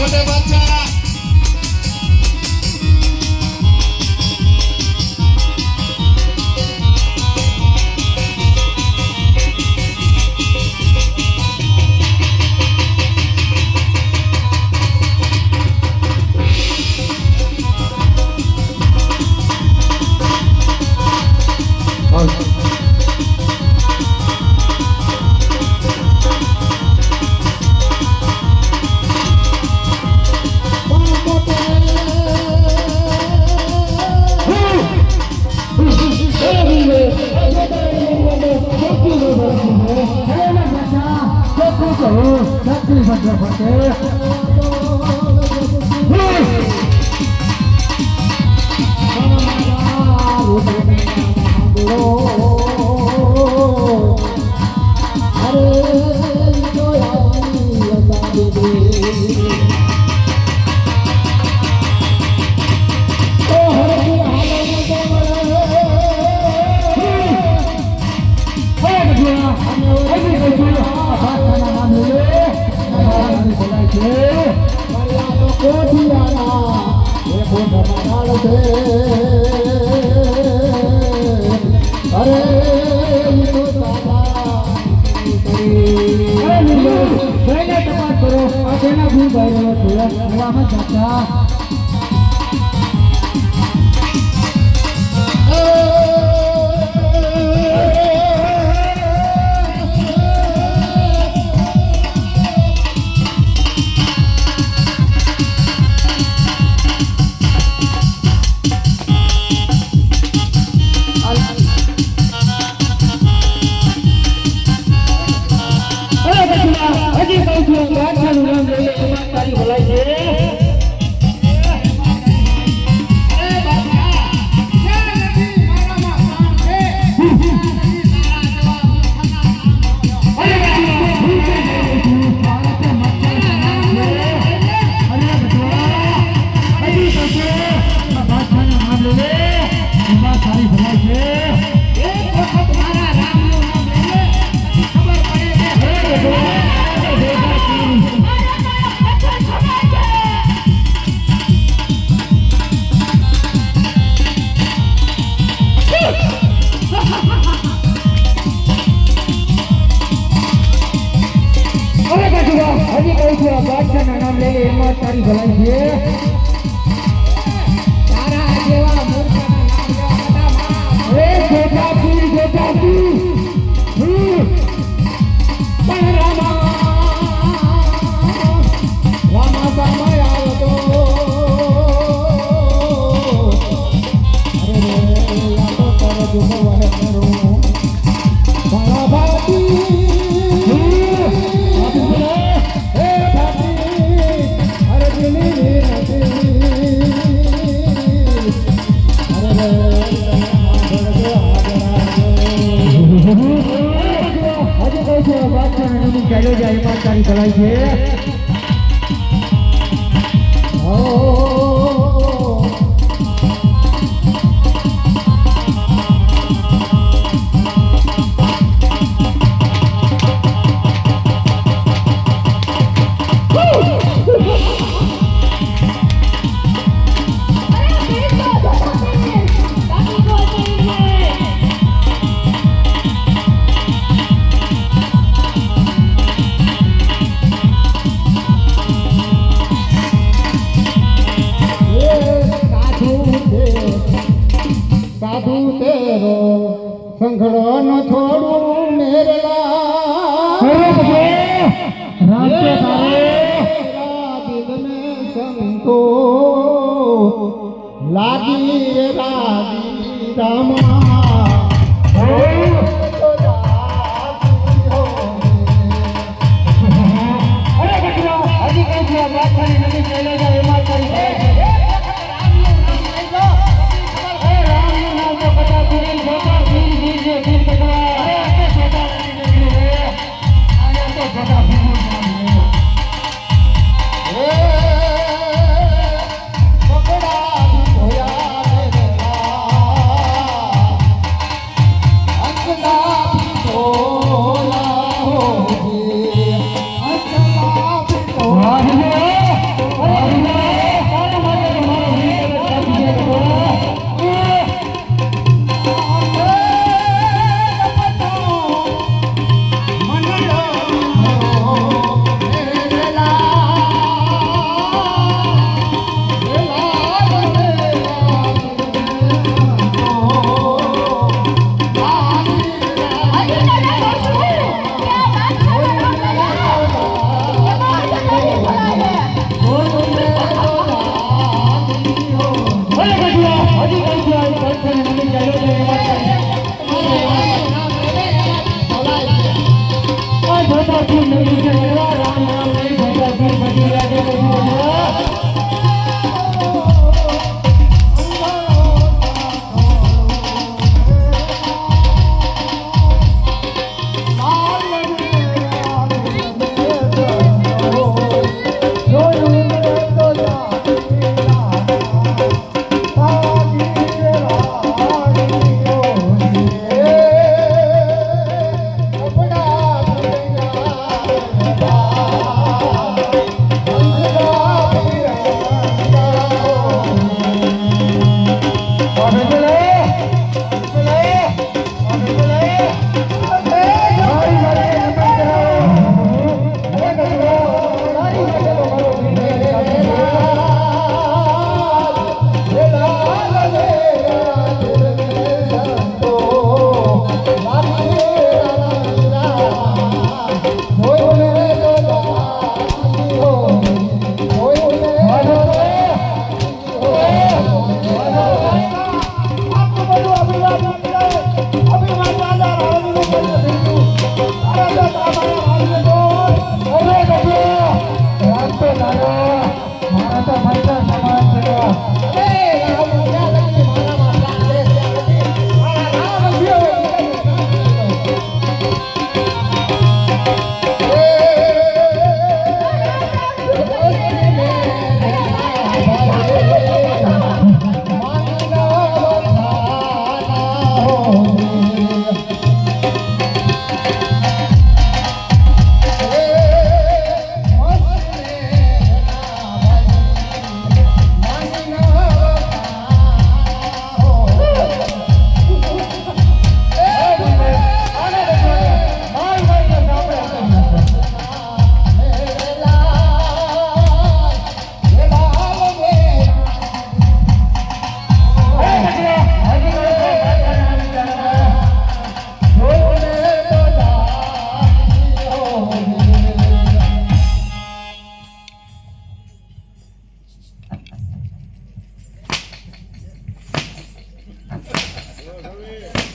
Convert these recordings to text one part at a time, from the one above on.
મોટે બાદશાહ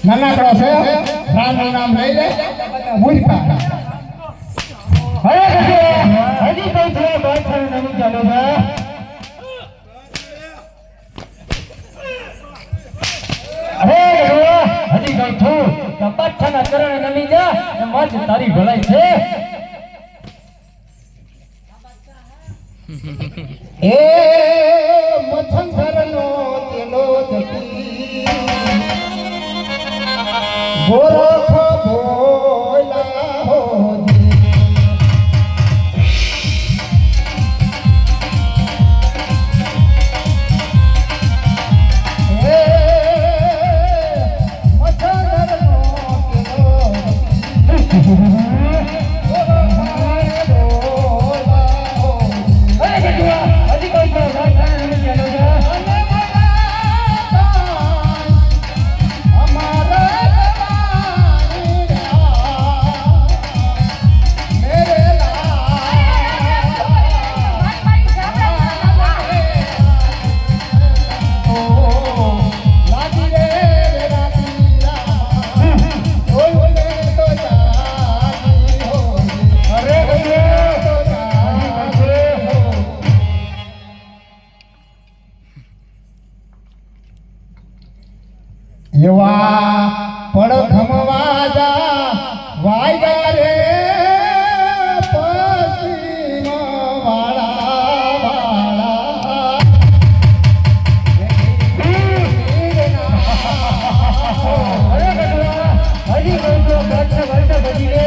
નાનકડો છે રામનું નામ લઈ લે મૂર્ખા હજી કઈ છે બાદશાહ નવી ચાલે છે અરે હજી કઈ છું તો બાદશાહના ચરણે નમી જા એ મજ તારી ભલાઈ છે એ મથંગરનો તેલો જતી ગોરખ બોલા હોજી એ મથંગરનો તેલો એવા પડખમવા જા વાયગા રે પશ્ચિમ વાળા વાળા હજી કઈ તો બાદશાહ બાદશાહ બજી લે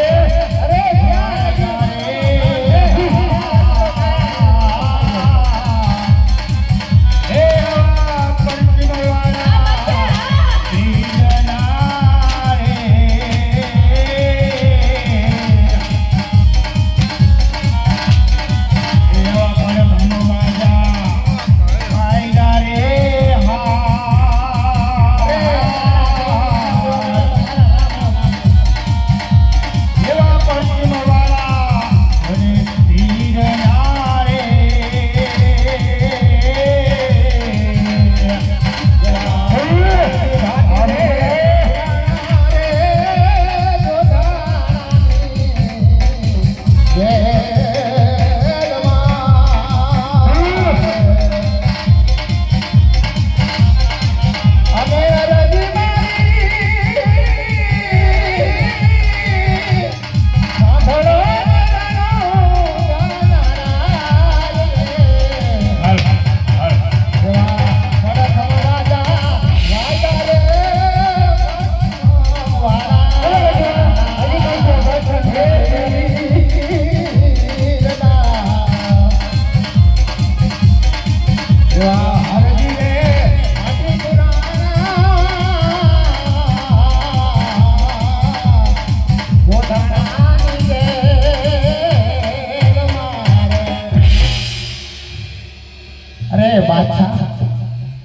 અરે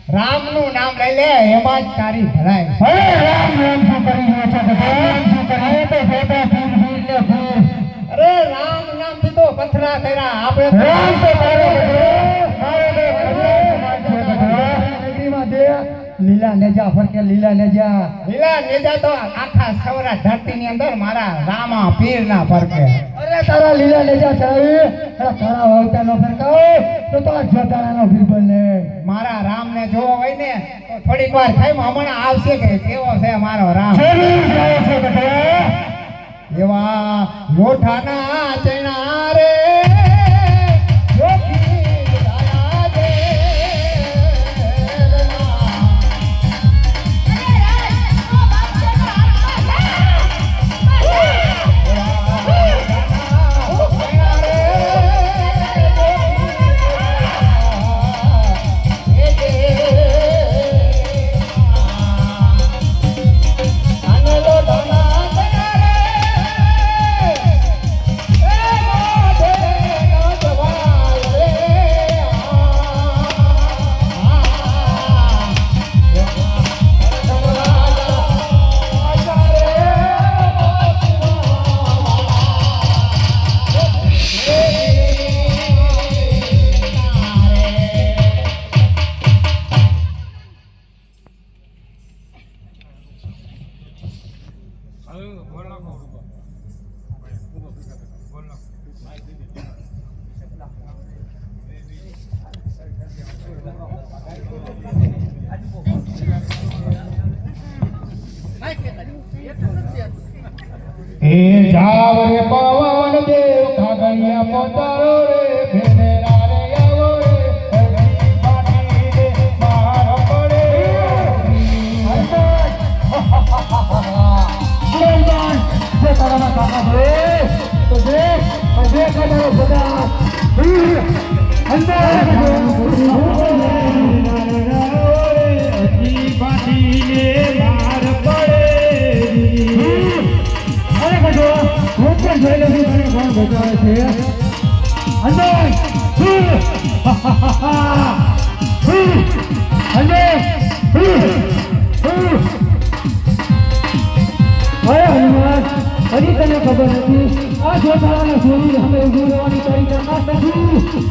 રામનું નામ લઈ લે એમાં જ તારી ભરાય અરે રામ રામ શું કરી રહ્યો છો ભગવાન શું કરે તો ફોટા ફૂલ ફૂલ ને ફૂલ અરે રામ નામ થી તો પથરા કર્યા આપણે રામ તો મારો ભગવાન મારો ભગવાન નગરીમાં દે લીલા નેજા ફરકે લીલા નેજા લીલા નેજા તો આખા સૌરાષ્ટ્ર ધરતીની અંદર મારા રામા પીરના ફરકે. અરે તારા લીલા નેજા ચડાવી અરે તારા વાવતા નો ફરકાવ તો આ જતારાનો બિરબલ ને મારા રામને જોવો હોય ને તો થોડીક વાર થાય હમણાં આવશે કે કેવો છે મારો રામ. જરૂર જાય છે બેટા એવા લોઠાના ચણા રે જોખી દાયા દે એ જાવ રે પવન દેવ ખાગણિયા પોતારો રે ભેનેરા રે આવો રે હરજી પાટી રે મારો પડે હરદાન જે તારા કાકા છે તો દેખ કદરો બધા અંદર હરજી પાટી રે માર પડે હું પણ જોઈ લઉં છું તને કોણ બચાવે છે અંદર અરે હનુમાન હજી તને ખબર નથી આ જોતારાના શરીર અમે ઉભું રહેવાની તારીખ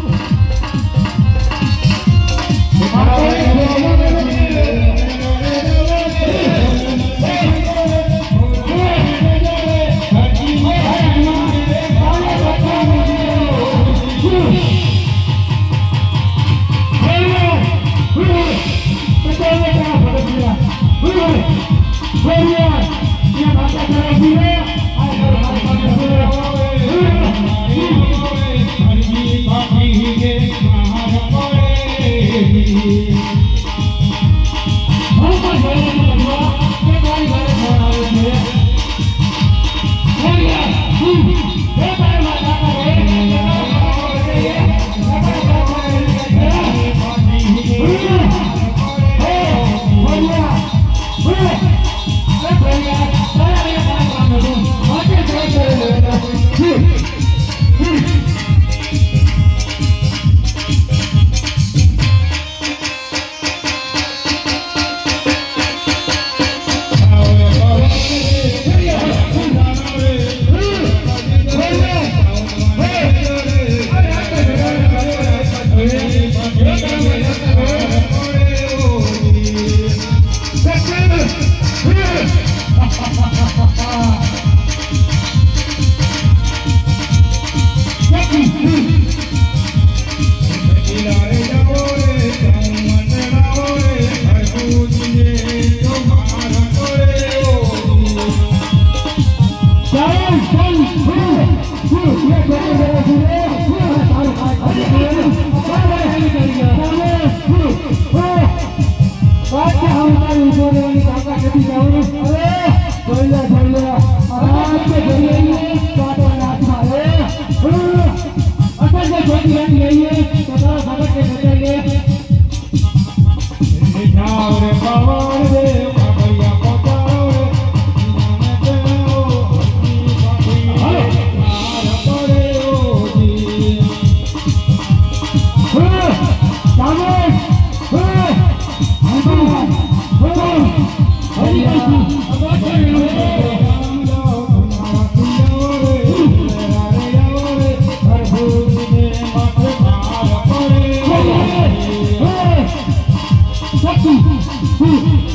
Hey!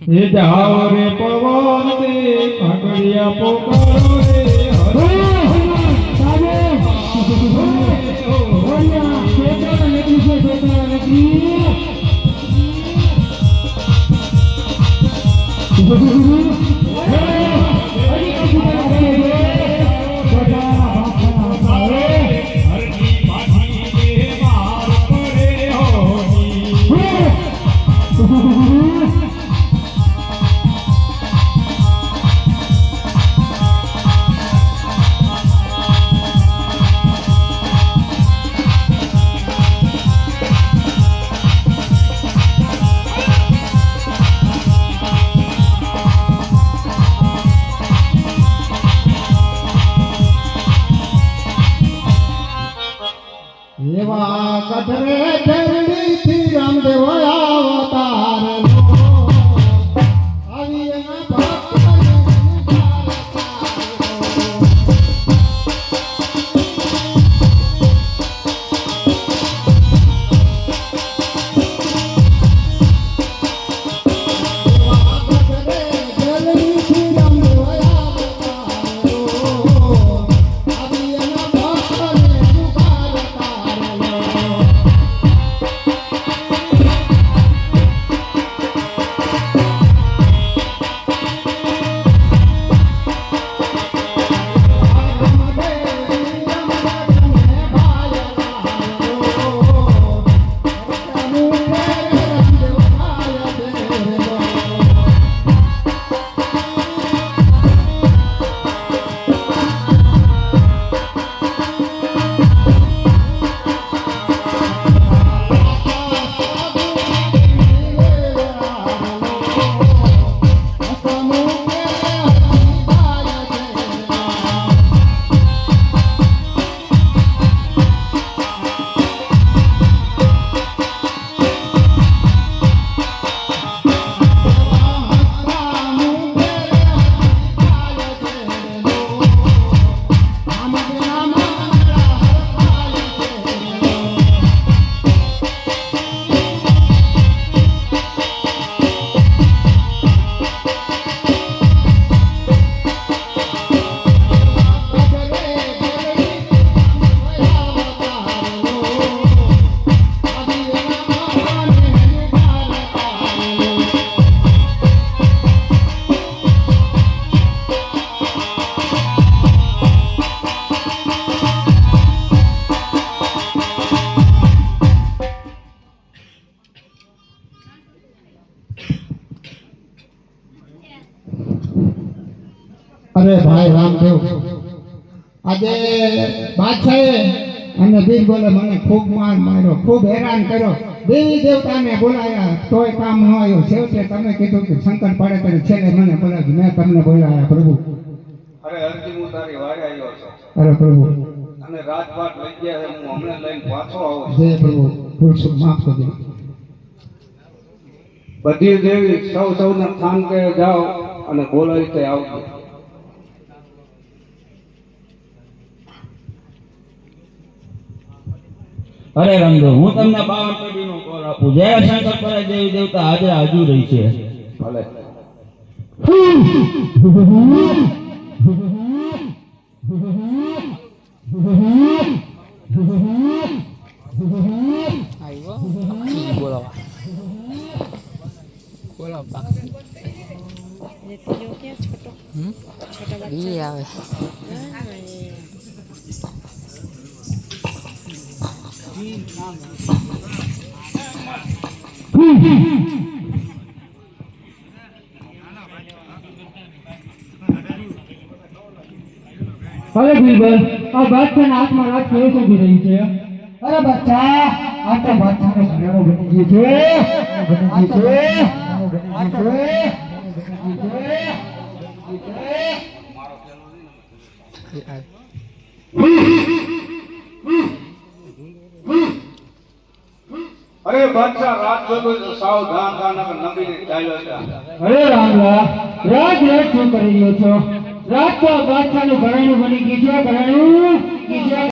એ જાઓ રે પવન દે કાગડિયા પોકારો રે એવા કઠરે ચરણીથી રામદેવ અવતાર આવી એના ભક્તને અરે ભાઈ રામદેવ આજે બાદશાહે અને બીરબલે મને ખૂબ માર માર્યો, ખૂબ હેરાન કર્યો, દેવી દેવતાને બોલાયા તોય કામ ન આવ્યું. છેવટે તમે કીધું કે શંકર પડે ત્યારે છેલ્લે મને બોલાવ્યું, મેં તમને બોલાયા પ્રભુ. અરે અર્જુન હું તારી વાડે આવ્યો છું અરે પ્રભુ, અને રાજપાટ લઈ ગયા છે, હું હમણાં લઈને પાછો આવું છું. જય પ્રભુ, ભૂલ ચૂક માફ કરજો. બધી દેવી સૌના સ્થાન કે જાઓ અને બોલાવી તે આવજો. અરે રામદેવ, હું તમને 52 પેઢીનો કોલ આપું. જય શંકર પરાય દેવી દેવતા આજે હજુ રહી છે. ભલે અરે બીરબલ, આ બાદશાહના હાથમાં રાત કેવી શોભી રહી છે? અરે બચ્ચા, આ તો બાદશાહનો ઘરેણો બની ગયો છે. અરે બાદશાહ રાત જોતો સાવધાન કાના નમીને ચાલ્યો હતા. અરે રામલા, રાત શું કરી રહ્યો છો? રાત તો બાદશાહનું ઘરેણું બની ગયું છે, ઘરેણું.